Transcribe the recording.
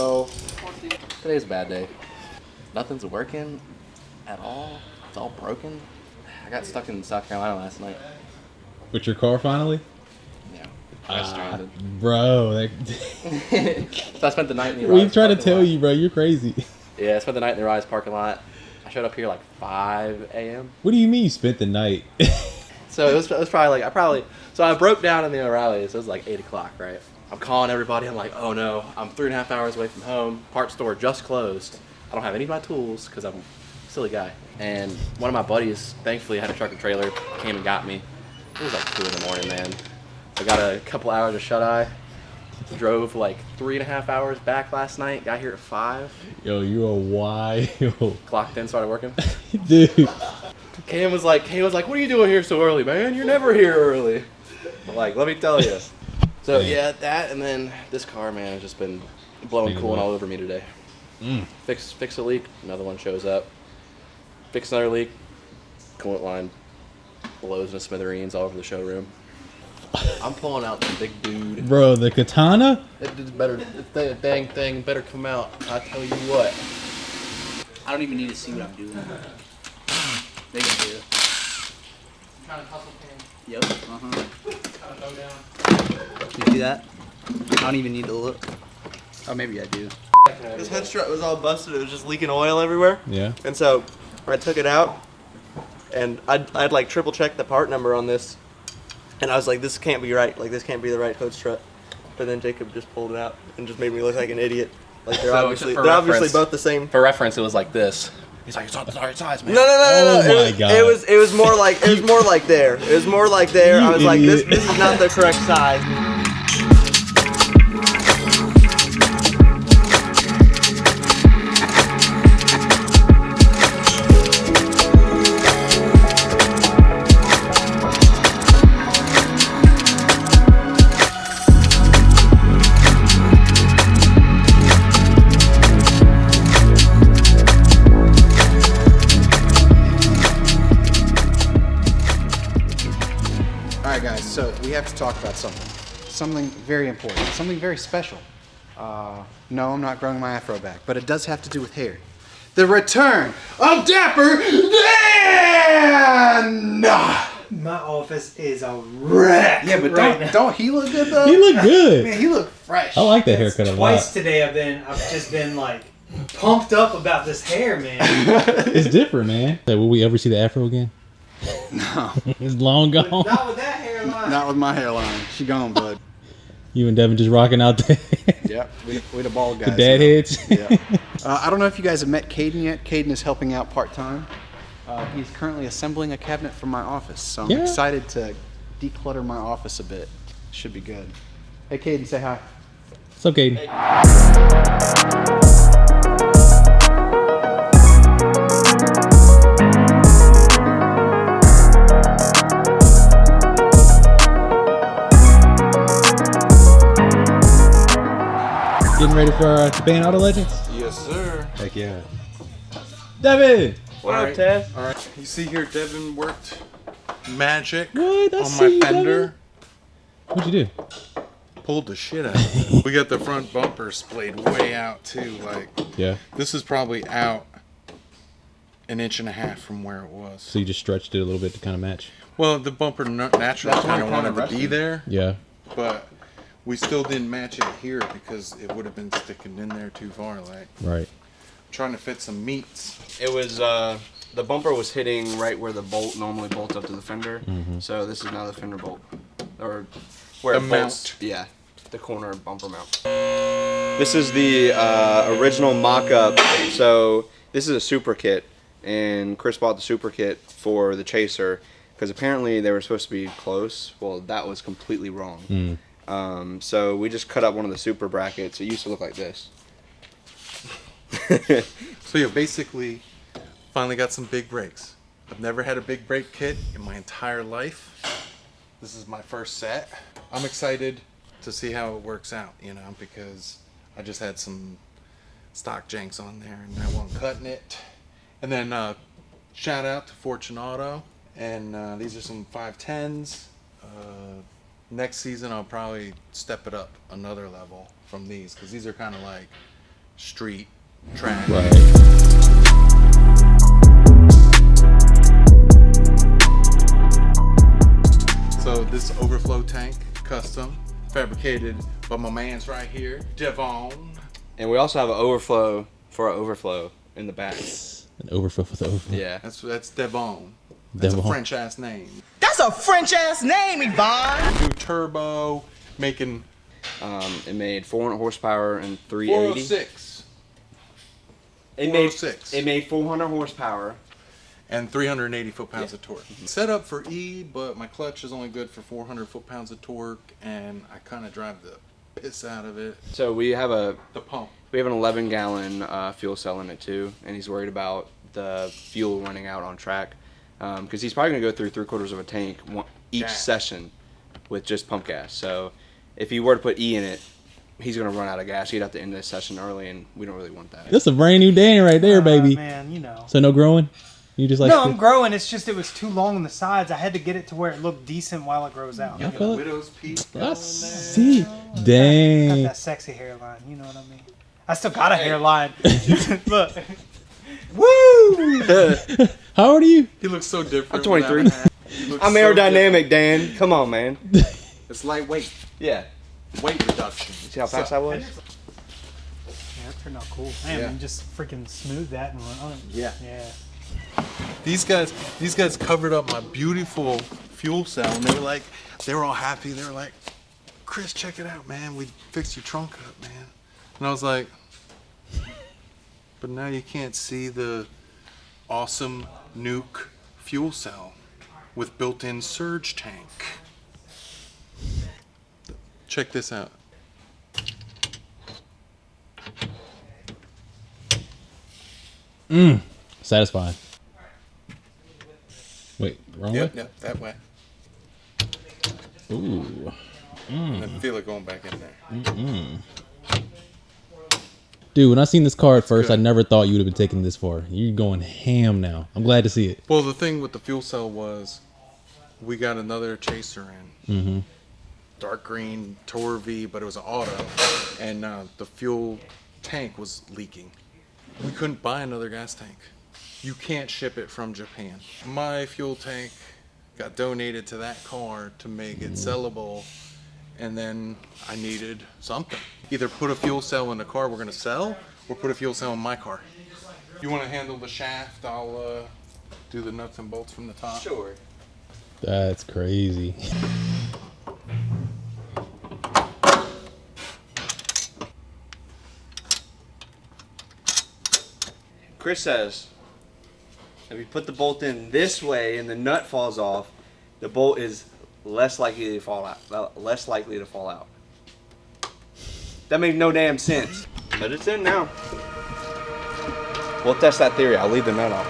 So, today's a bad day. Nothing's working at all. It's all broken. I got stuck in South Carolina last night. With your car finally? Yeah. I was stranded. Bro. So I spent the night in the We Rise try to parking tell lot. you, bro. You're crazy. Yeah, I spent the night in the Rise parking lot. I showed up here like 5 a.m. What do you mean you spent the night? So it was probably like, so I broke down in the O'Reilly's. It was like 8 o'clock, right? I'm calling everybody. I'm like, oh no, I'm 3.5 hours away from home. Parts store just closed. I don't have any of my tools because I'm a silly guy. And one of my buddies, thankfully, had a truck and trailer, came and got me. It was like 2 in the morning, man. I got a couple hours of shut-eye. Drove like 3.5 hours back last night. Got here at 5. Yo, you are wild. Clocked in, started working. Dude. Cam was like, what are you doing here so early, man? You're never here early. I'm like, let me tell you. So yeah, that and then this car, man, has just been blowing coolant all over me today. Fix a leak, another one shows up. Fix another leak, coolant line blows into smithereens all over the showroom. I'm pulling out the big dude. Bro, the katana? The dang thing better come out. I tell you what. I don't even need to see what I'm doing. They can do it. Trying to hustle Cam. Yep. Uh-huh. Trying to go down. You see that? I don't even need to look. Oh, maybe I do. This head strut was all busted. It was just leaking oil everywhere. Yeah. And so I took it out, and I'd like triple check the part number on this, and I was like, this can't be right. Like, this can't be the right hood strut. But then Jacob just pulled it out and just made me look like an idiot. Like they're obviously both the same. For reference, it was like this. He's like, it's not the right size, man. No. Oh my God. It was more like there. It was more like there. I was like, this is not the correct size. Alright guys, so we have to talk about something very important, something very special. No, I'm not growing my afro back, but it does have to do with hair. The return of Dapper Dan! My office is a wreck. Yeah, but right don't he look good though? He look good. Man, he look fresh. I like that haircut a lot. Twice today I've just been like pumped up about this hair, man. It's different, man. Hey, will we ever see the afro again? No. It's long gone. Not with that hairline. Not with my hairline. She gone, bud. You and Devin just rocking out there. Yep, we the bald guys. The dad heads. Yeah. I don't know if you guys have met Caden yet. Caden is helping out part-time. He's currently assembling a cabinet for my office, so I'm excited to declutter my office a bit. Should be good. Hey, Caden, say hi. What's up, Caden? Getting ready for Japan Auto Legends? Yes, sir. Heck yeah. Devin! What up, Ted? All right. You see here, Devin worked magic What? I on see, my fender. What'd you do? Pulled the shit out of it. We got the front bumper splayed way out, too. Like, Yeah. this is probably out 1.5 inches from where it was. So you just stretched it a little bit to kind of match? Well, the bumper naturally kind of wanted to be there, Yeah. but we still didn't match it here because it would have been sticking in there too far. Like, Right. trying to fit some meats. It was the bumper was hitting right where the bolt normally bolts up to the fender. Mm-hmm. So this is now the fender bolt, or where The it bolts. mount. Yeah, the corner bumper mount. This is the original mock-up. So this is a super kit, and Chris bought the super kit for the Chaser because apparently they were supposed to be close. Well, that was completely wrong. So we just cut up one of the super brackets. It used to look like this. So yeah, basically, finally got some big brakes. I've never had a big brake kit in my entire life. This is my first set. I'm excited to see how it works out, you know, because I just had some stock janks on there and I wasn't cutting it. And then shout out to Fortunato, and these are some 510s. Next season I'll probably step it up another level from these, because these are kind of like street, track. Right. So this overflow tank, custom, fabricated by my man's right here, Devon. And we also have an overflow for our overflow in the back. An overflow for the overflow. Yeah. That's Devon. That's Devon. a French ass name. That's a French ass name, Yvonne. New turbo, making It made 400 horsepower and 380. 406 It 406. made 400 horsepower. and 380 foot-pounds of torque. Set up for E, but my clutch is only good for 400 foot-pounds of torque, and I kind of drive the piss out of it. So we have The pump. an 11-gallon fuel cell in it too, and he's worried about the fuel running out on track because he's probably gonna go through 3/4 of a tank each Gas. session with just pump gas. So if he were to put E in it, he's gonna run out of gas. He'd have to end this session early, and we don't really want that. That's a brand new Danny right there, baby. Man, you know. So no growing? You just like No, I'm growing. It's just it was too long on the sides. I had to get it to where it looked decent while it grows out. I feel it. Widow's Peak. I see. Got Dang. that sexy hairline. You know what I mean? I still got a hairline. Look. Woo! How old are you? He looks so different. I'm 23. without a hat. He looks I'm so aerodynamic, Dan. Come on, man. different. It's lightweight. Yeah. Weight reduction. See how fast I was? Yeah, that turned out cool. Man, Yeah. you just freaking smooth that and went on. Yeah. Yeah. These guys covered up my beautiful fuel cell, and they were all happy. They were like, Chris, check it out, man. We fixed your trunk up, man. And I was like, but now you can't see the awesome Nuke fuel cell with built-in surge tank. Check this out. Satisfied. Wait, wrong way? Yep, that way. Ooh. I feel it going back in there. Dude, when I seen this car at first, good. I never thought you would have been taking this far. You're going ham now. I'm glad to see it. Well, the thing with the fuel cell was we got another Chaser in. Mm-hmm. Dark green Tour V, but it was an auto, and the fuel tank was leaking. We couldn't buy another gas tank. You can't ship it from Japan. My fuel tank got donated to that car to make it sellable, and then I needed something. Either put a fuel cell in the car we're gonna sell, or put a fuel cell in my car. You wanna handle the shaft? I'll do the nuts and bolts from the top. Sure. That's crazy. Chris says, if you put the bolt in this way and the nut falls off, the bolt is less likely to fall out. That makes no damn sense. But it's in now. We'll test that theory. I'll leave the nut off.